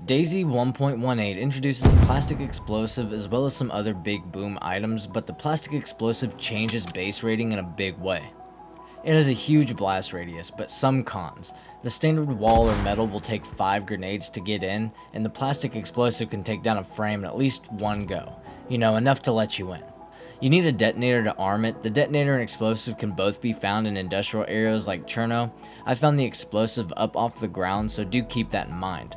DayZ 1.18 introduces the plastic explosive as well as some other big boom items, but the plastic explosive changes base rating in a big way. It has a huge blast radius, but some cons. The standard wall or metal will take 5 grenades to get in, and the plastic explosive can take down a frame in at least one go. You know, enough to let you in. You need a detonator to arm it. The detonator and explosive can both be found in industrial areas like Cherno. I found the explosive up off the ground, so do keep that in mind.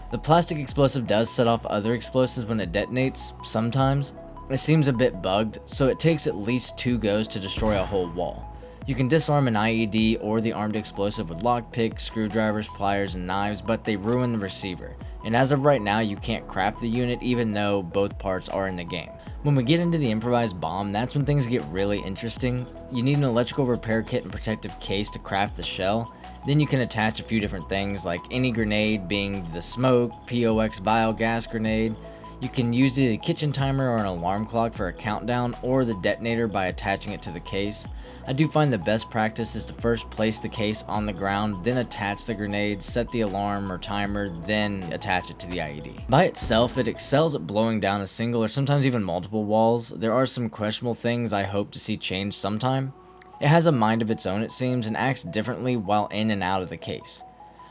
The plastic explosive does set off other explosives when it detonates, sometimes. It seems a bit bugged, so it takes at least 2 goes to destroy a whole wall. You can disarm an IED or the armed explosive with lockpicks, screwdrivers, pliers, and knives, but they ruin the receiver. And as of right now, you can't craft the unit even though both parts are in the game. When we get into the improvised bomb, that's when things get really interesting. You need an electrical repair kit and protective case to craft the shell. Then you can attach a few different things, like any grenade being the smoke, POX biogas grenade. You can use either a kitchen timer or an alarm clock for a countdown, or the detonator by attaching it to the case. I do find the best practice is to first place the case on the ground, then attach the grenade, set the alarm or timer, then attach it to the IED. By itself, it excels at blowing down a single or sometimes even multiple walls. There are some questionable things I hope to see changed sometime. It has a mind of its own, it seems, and acts differently while in and out of the case.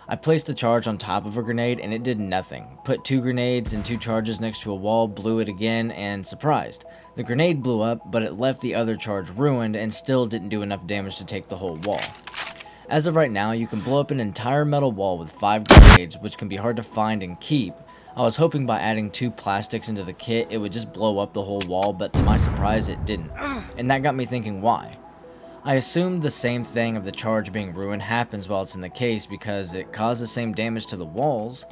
I placed the charge on top of a grenade and it did nothing. Put 2 grenades and 2 charges next to a wall, blew it again, and surprised. The grenade blew up, but it left the other charge ruined and still didn't do enough damage to take the whole wall. As of right now, you can blow up an entire metal wall with 5 grenades, which can be hard to find and keep. I was hoping by adding 2 plastics into the kit, it would just blow up the whole wall, but to my surprise, it didn't. And that got me thinking why. I assumed the same thing of the charge being ruined happens while it's in the case because it caused the same damage to the walls.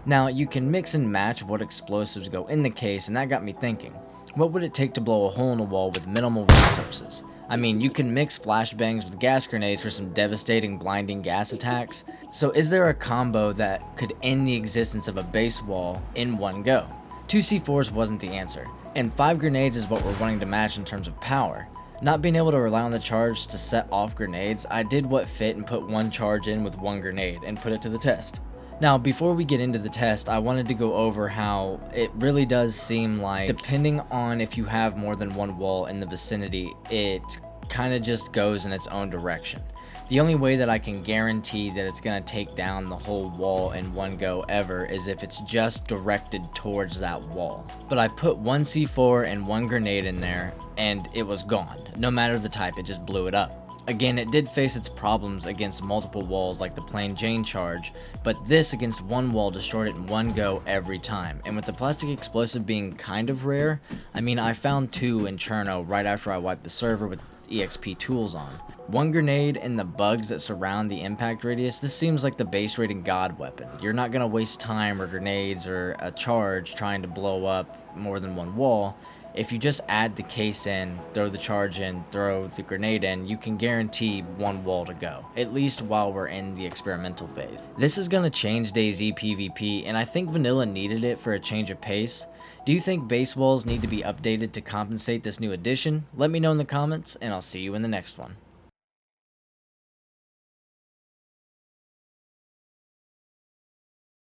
Now, you can mix and match what explosives go in the case, and that got me thinking. What would it take to blow a hole in a wall with minimal resources? I mean, you can mix flashbangs with gas grenades for some devastating blinding gas attacks. So is there a combo that could end the existence of a base wall in one go? 2 C4s wasn't the answer, and 5 grenades is what we're wanting to match in terms of power. Not being able to rely on the charge to set off grenades, I did what fit and put 1 charge in with 1 grenade and put it to the test. Now, before we get into the test, I wanted to go over how it really does seem like, depending on if you have more than 1 wall in the vicinity, it kind of just goes in its own direction. The only way that I can guarantee that it's going to take down the whole wall in one go ever is if it's just directed towards that wall. But I put 1 C4 and 1 grenade in there, and it was gone. No matter the type, it just blew it up. Again, it did face its problems against multiple walls like the plain Jane charge, but this against 1 wall destroyed it in one go every time. And with the plastic explosive being kind of rare, I mean, I found 2 in Cherno right after I wiped the server with EXP tools on. 1 grenade and the bugs that surround the impact radius, this seems like the base rating god weapon. You're not going to waste time or grenades or a charge trying to blow up more than 1 wall. If you just add the case in, throw the charge in, throw the grenade in, you can guarantee 1 wall to go, at least while we're in the experimental phase. This is going to change DayZ PvP, and I think vanilla needed it for a change of pace. Do you think base walls need to be updated to compensate this new addition? Let me know in the comments, and I'll see you in the next one.